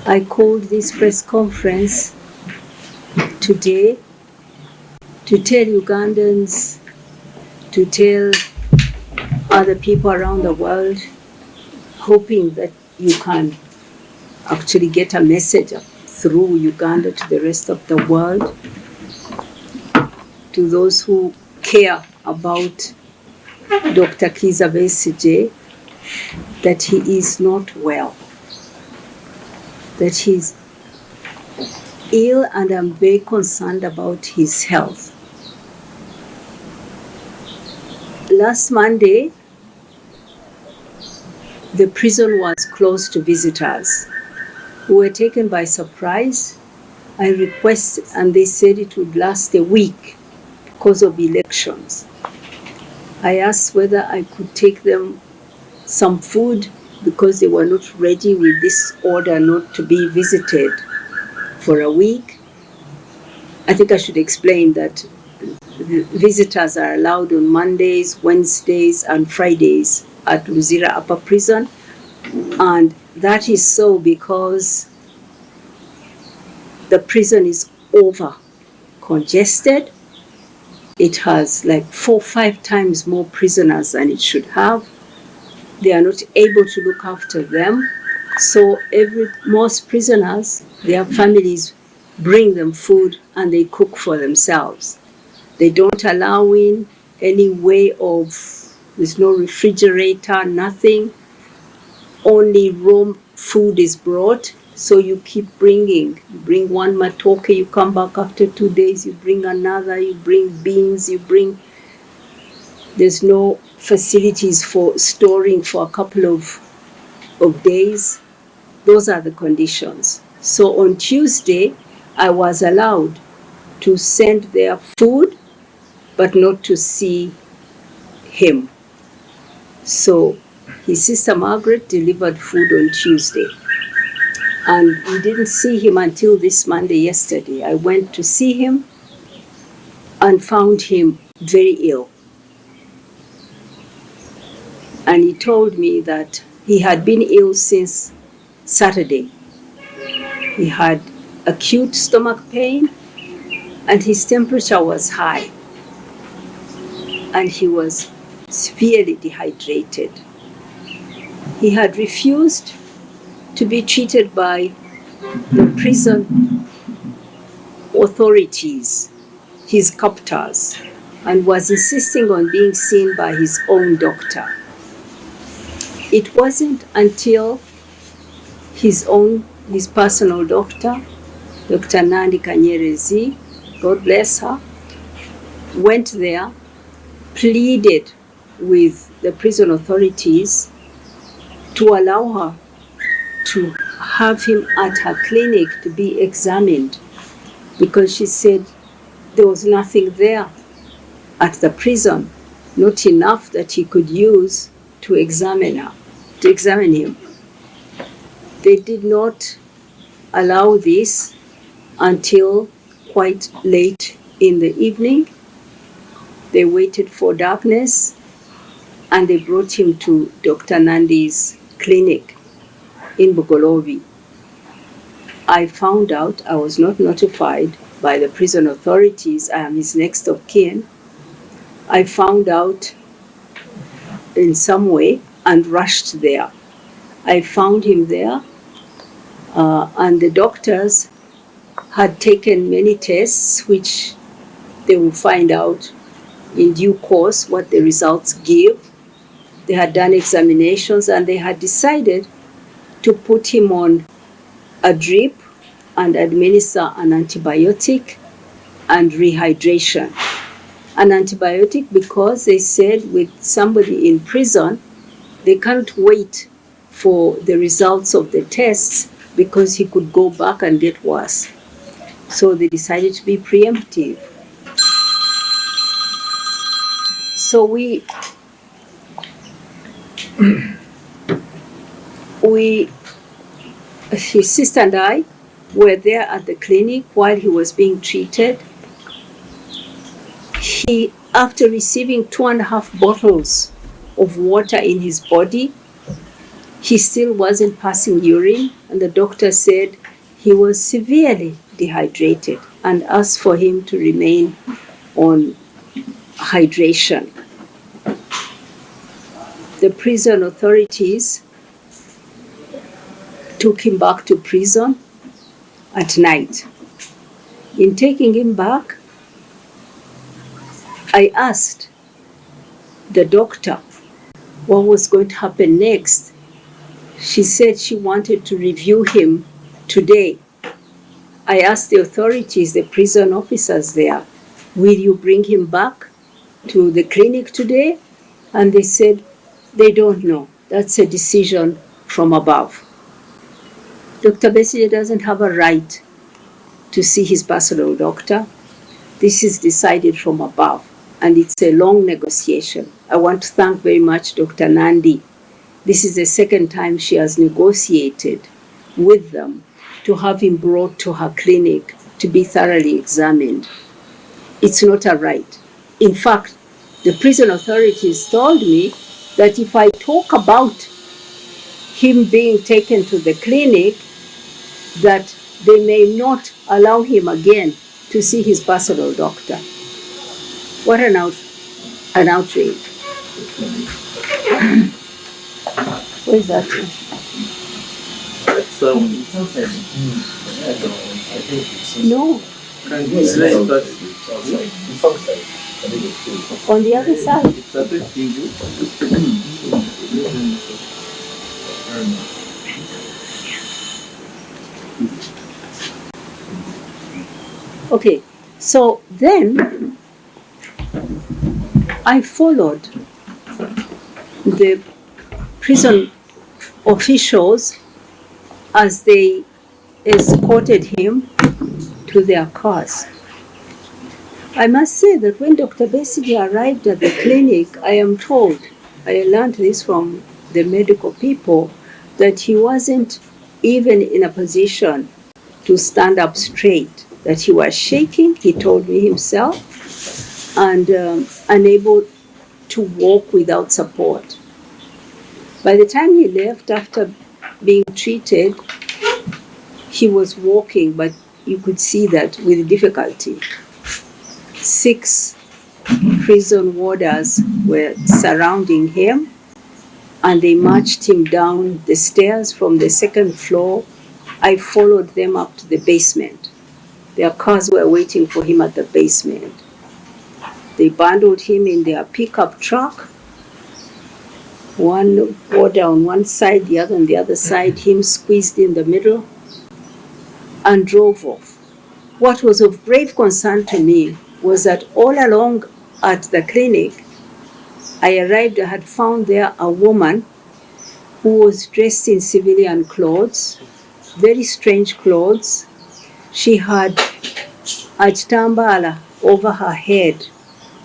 I called this press conference today to tell Ugandans, to tell other people around the world, hoping that you can actually get a message through Uganda to the rest of the world, to those who care about Dr. Kizza Besigye, that he is not well, that he's ill, and I'm very concerned about his health. Last Monday, the prison was closed to visitors. We were taken by surprise. I requested, and they said it would last a week because of elections. I asked whether I could take them some food because they were not ready with this order not to be visited for a week. I think I should explain that visitors are allowed on Mondays, Wednesdays, and Fridays at Luzira Upper Prison. And that is so because the prison is over congested. It has like 4 or 5 times more prisoners than it should have. They are not able to look after them. So most prisoners, their families bring them food and they cook for themselves. They don't allow in any way of, there's no refrigerator, nothing. Only raw food is brought. So you keep bringing. You bring one matoke, you come back after 2 days, you bring another, you bring beans, there's no facilities for storing for a couple of days. Those are the conditions. So on Tuesday, I was allowed to send their food, but not to see him. So his sister Margaret delivered food on Tuesday. And we didn't see him until this Monday, yesterday. I went to see him and found him very ill. And he told me that he had been ill since Saturday. He had acute stomach pain and his temperature was high. And he was severely dehydrated. He had refused to be treated by the prison authorities, his captors, and was insisting on being seen by his own doctor. It wasn't until his personal doctor, Dr. Nandi Kanyerezi, God bless her, went there, pleaded with the prison authorities to allow her to have him at her clinic to be examined, because she said there was nothing there at the prison, not enough that he could use to examine him. They did not allow this until quite late in the evening. They waited for darkness and they brought him to Dr. Nandi's clinic in Bugolobi. I found out, I was not notified by the prison authorities, I am his next of kin. I found out in some way and rushed there. I found him there, and the doctors had taken many tests, which they will find out in due course what the results give. They had done examinations and they had decided to put him on a drip and administer an antibiotic and rehydration. An antibiotic because they said with somebody in prison, they can't wait for the results of the tests because he could go back and get worse. So they decided to be preemptive. So his sister and I were there at the clinic while he was being treated. He, after receiving 2.5 bottles of water in his body, he still wasn't passing urine. and the doctor said he was severely dehydrated and asked for him to remain on hydration. The prison authorities took him back to prison at night. In taking him back, I asked the doctor what was going to happen next. She said she wanted to review him today. I asked the authorities, the prison officers there, will you bring him back to the clinic today? And they said they don't know. That's a decision from above. Dr. Besigye doesn't have a right to see his personal doctor. This is decided from above, and it's a long negotiation. I want to thank very much Dr. Nandi. This is the second time she has negotiated with them to have him brought to her clinic to be thoroughly examined. It's not a right. In fact, the prison authorities told me that if I talk about him being taken to the clinic, that they may not allow him again to see his personal doctor. What an outrage. What is that? No. On the other side. Okay, so then I followed the prison officials as they escorted him to their cars. I must say that when Dr. Besigye arrived at the clinic, I am told, I learned this from the medical people, that he wasn't even in a position to stand up straight, that he was shaking, he told me himself, and unable to walk without support. By the time he left after being treated, he was walking, but you could see that with difficulty. 6 prison warders were surrounding him, and they marched him down the stairs from the 2nd floor. I followed them up to the basement. Their cars were waiting for him at the basement. They bundled him in their pickup truck, one warder on one side, the other on the other side, him squeezed in the middle, and drove off. What was of grave concern to me was that all along at the clinic, I arrived, I had found there a woman who was dressed in civilian clothes, very strange clothes. She had a chitambala over her head,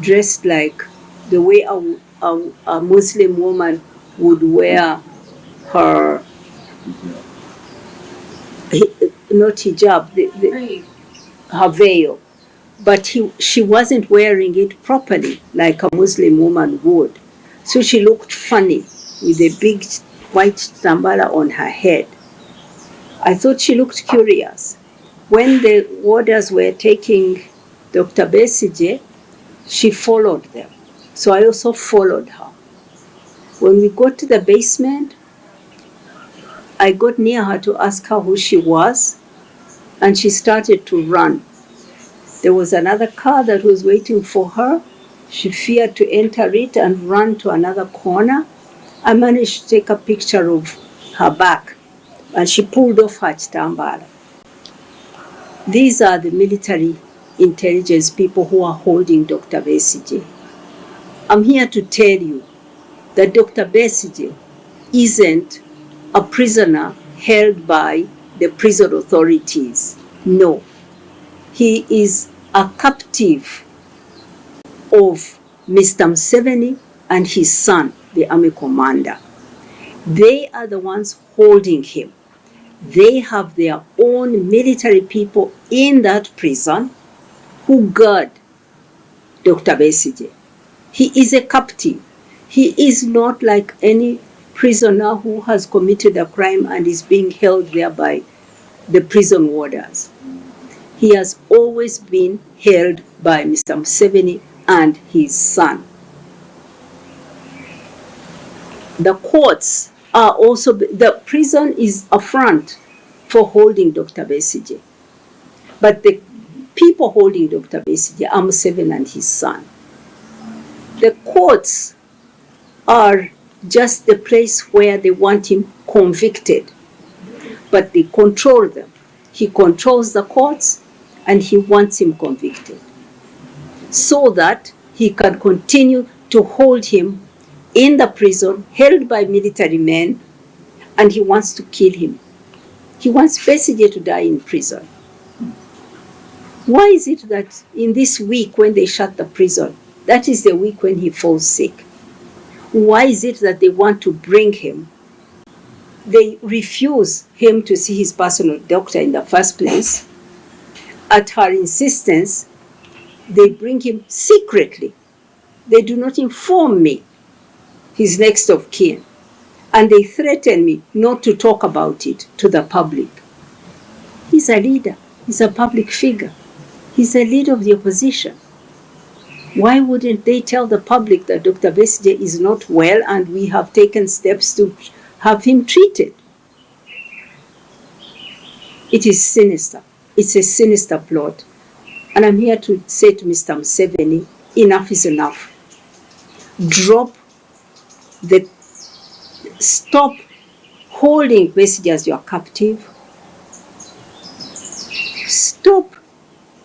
dressed like the way a Muslim woman would wear her, not hijab, her veil. But she wasn't wearing it properly like a Muslim woman would. So she looked funny with a big white tambala on her head. I thought she looked curious. When the warders were taking Dr. Besigye, she followed them. So I also followed her. When we got to the basement, I got near her to ask her who she was, and she started to run. There was another car that was waiting for her. She feared to enter it and ran to another corner. I managed to take a picture of her back, and she pulled off her chitambala. These are the military intelligence people who are holding Dr. Besigye. I'm here to tell you that Dr. Besigye isn't a prisoner held by the prison authorities. No. He is a captive of Mr. Museveni and his son, the army commander. They are the ones holding him. They have their own military people in that prison who guard Dr. Besigye. He is a captive. He is not like any prisoner who has committed a crime and is being held there by the prison warders. He has always been held by Mr. Museveni and his son. The courts are also, the prison is a front for holding Dr. Besigye. But the people holding Dr. Besigye are Museveni and his son. The courts are just the place where they want him convicted, but they control them. He controls the courts and he wants him convicted so that he can continue to hold him in the prison, held by military men, and he wants to kill him. He wants Besigye to die in prison. Why is it that in this week when they shut the prison, that is the week when he falls sick? Why is it that they want to bring him? They refuse him to see his personal doctor in the first place. At her insistence, they bring him secretly. They do not inform me, his next of kin, and they threaten me not to talk about it to the public. He's a leader. He's a public figure. He's a leader of the opposition. Why wouldn't they tell the public that Dr. Besigye is not well and we have taken steps to have him treated? It is sinister. It's a sinister plot. And I'm here to say to Mr. Museveni, enough is enough. Stop holding Besigye as your captive. Stop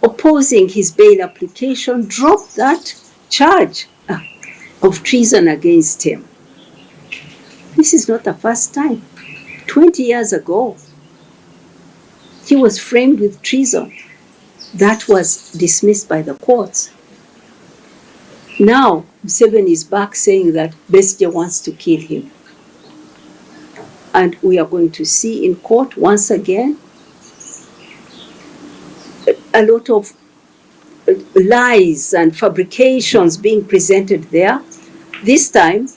opposing his bail application. Drop that charge of treason against him. This is not the first time. 20 years ago, he was framed with treason. That was dismissed by the courts. Now, Museveni is back saying that Besigye wants to kill him. And we are going to see in court once again a lot of lies and fabrications being presented there, this time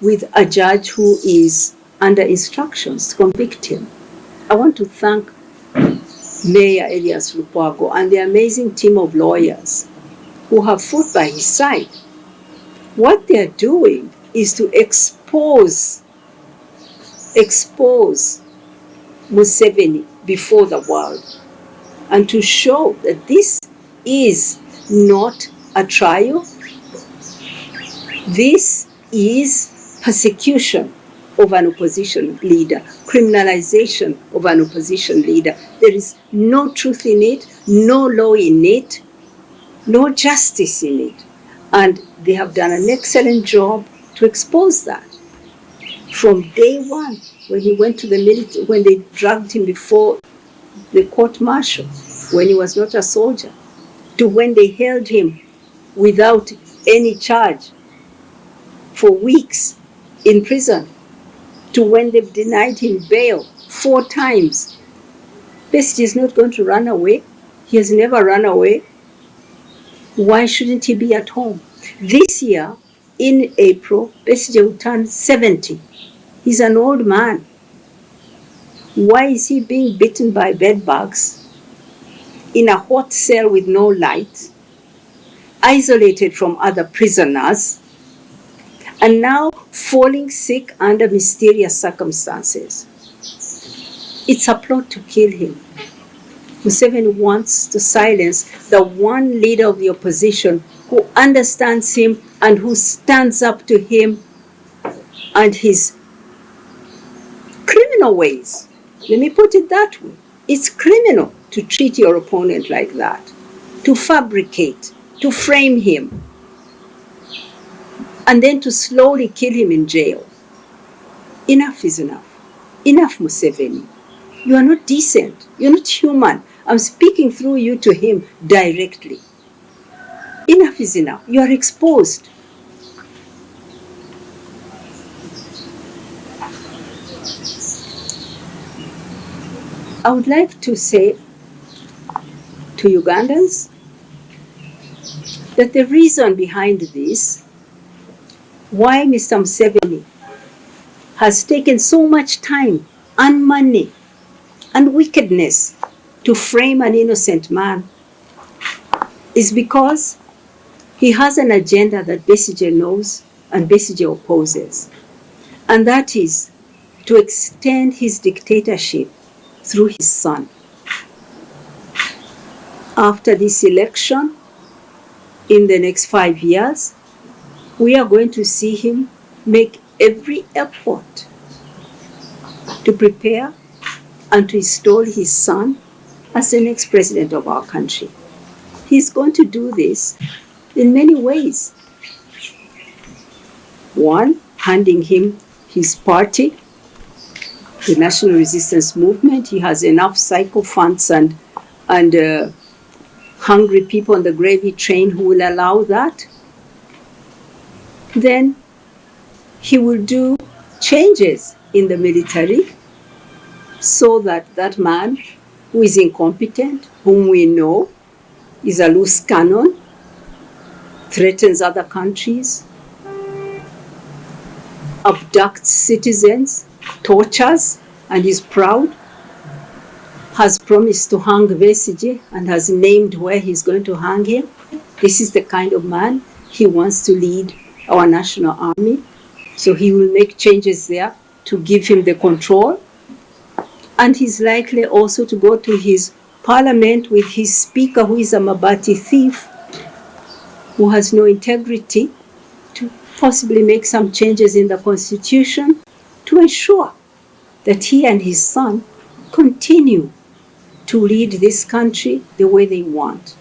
with a judge who is under instructions to convict him. I want to thank Mayor Elias Lukwago and the amazing team of lawyers who have fought by his side. What they're doing is to expose Museveni before the world and to show that this is not a trial. This is persecution of an opposition leader, criminalization of an opposition leader. There is no truth in it, no law in it, no justice in it. And they have done an excellent job to expose that. From day one, when he went to the military, when they dragged him before the court-martial, when he was not a soldier, to when they held him without any charge for weeks in prison, to when they've denied him bail 4 times. Besigye is not going to run away. He has never run away. Why shouldn't he be at home? This year, in April, Besigye will turn 70. He's an old man. Why is he being bitten by bed bugs in a hot cell with no light, isolated from other prisoners, and now falling sick under mysterious circumstances? It's a plot to kill him. Museveni wants to silence the one leader of the opposition who understands him and who stands up to him and his criminal ways. Let me put it that way. It's criminal to treat your opponent like that, to fabricate, to frame him, and then to slowly kill him in jail. Enough is enough. Enough, Museveni. You are not decent. You're not human. I'm speaking through you to him directly. Enough is enough. You are exposed. I would like to say to Ugandans that the reason behind this, why Mr. Museveni has taken so much time and money and wickedness to frame an innocent man is because he has an agenda that Besigye knows and Besigye opposes. And that is to extend his dictatorship through his son. After this election, in the next 5 years, we are going to see him make every effort to prepare and to install his son as the next president of our country. He's going to do this in many ways. One, handing him his party, the National Resistance Movement. He has enough sycophants and hungry people on the gravy train who will allow that. Then he will do changes in the military so that that man who is incompetent, whom we know is a loose cannon, threatens other countries, abducts citizens, tortures, and is proud, has promised to hang Besigye and has named where he's going to hang him. This is the kind of man he wants to lead our national army. So he will make changes there to give him the control. And he's likely also to go to his parliament with his speaker, who is a Mabati thief, who has no integrity, to possibly make some changes in the constitution to ensure that he and his son continue to lead this country the way they want,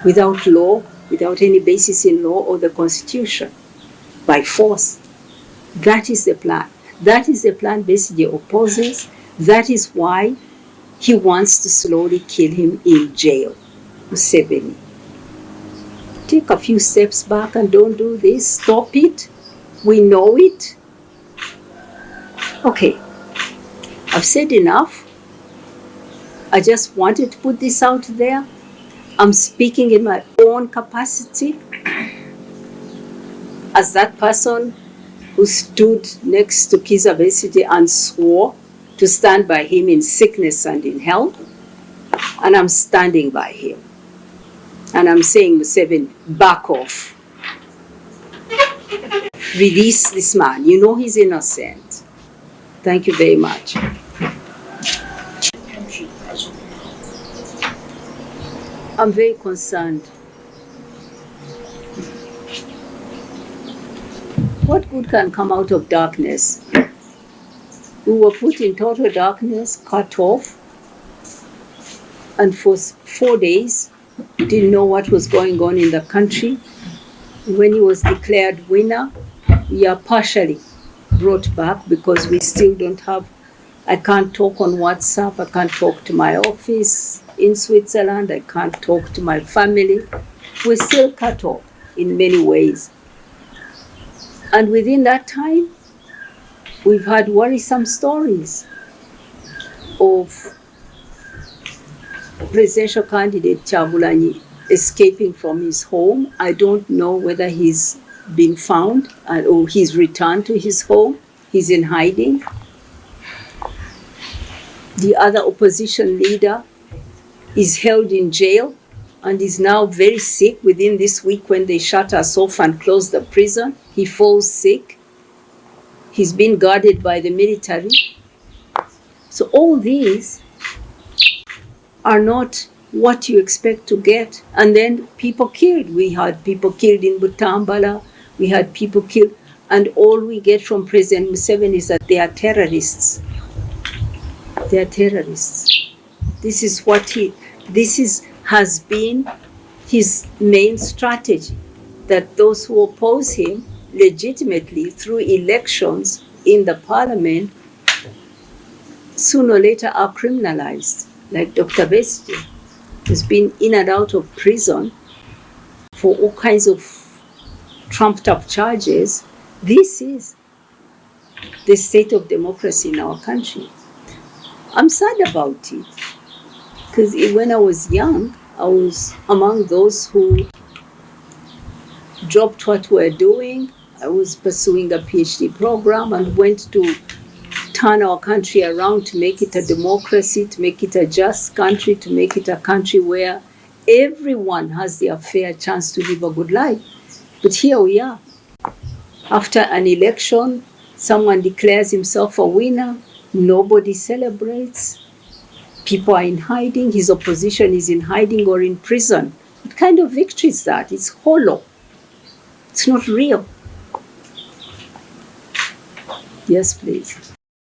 without law, without any basis in law or the constitution, by force. That is the plan. That is the plan Besigye opposes. That is why he wants to slowly kill him in jail. Museveni, take a few steps back and don't do this. Stop it. We know it. Okay, I've said enough. I just wanted to put this out there. I'm speaking in my own capacity as that person who stood next to Kizza Besigye and swore to stand by him in sickness and in health. And I'm standing by him. And I'm saying, Museveni, back off. Release this man. You know he's innocent. Thank you very much. I'm very concerned. What good can come out of darkness? We were put in total darkness, cut off, and for 4 days didn't know what was going on in the country. When he was declared winner, we are partially brought back because we still don't have, I can't talk on WhatsApp, I can't talk to my office in Switzerland, I can't talk to my family. We're still cut off in many ways. And within that time, we've had worrisome stories of presidential candidate Kyagulanyi escaping from his home. I don't know whether he's been found or he's returned to his home. He's in hiding. The other opposition leader is held in jail and is now very sick. Within this week, when they shut us off and closed the prison, he falls sick. He's been guarded by the military. So all these are not what you expect to get. And then people killed. We had people killed in Butambala. We had people killed. And all we get from President Museveni is that they are terrorists. They are terrorists. This is what has been his main strategy, that those who oppose him legitimately through elections in the parliament sooner or later are criminalized, like Dr. Besigye, who's been in and out of prison for all kinds of trumped up charges. This is the state of democracy in our country. I'm sad about it, because when I was young, I was among those who dropped what we were doing I was pursuing a PhD program and went to turn our country around, to make it a democracy, to make it a just country, to make it a country where everyone has their fair chance to live a good life. But here we are. After an election, someone declares himself a winner, nobody celebrates, people are in hiding, his opposition is in hiding or in prison. What kind of victory is that? It's hollow. It's not real. Yes, please.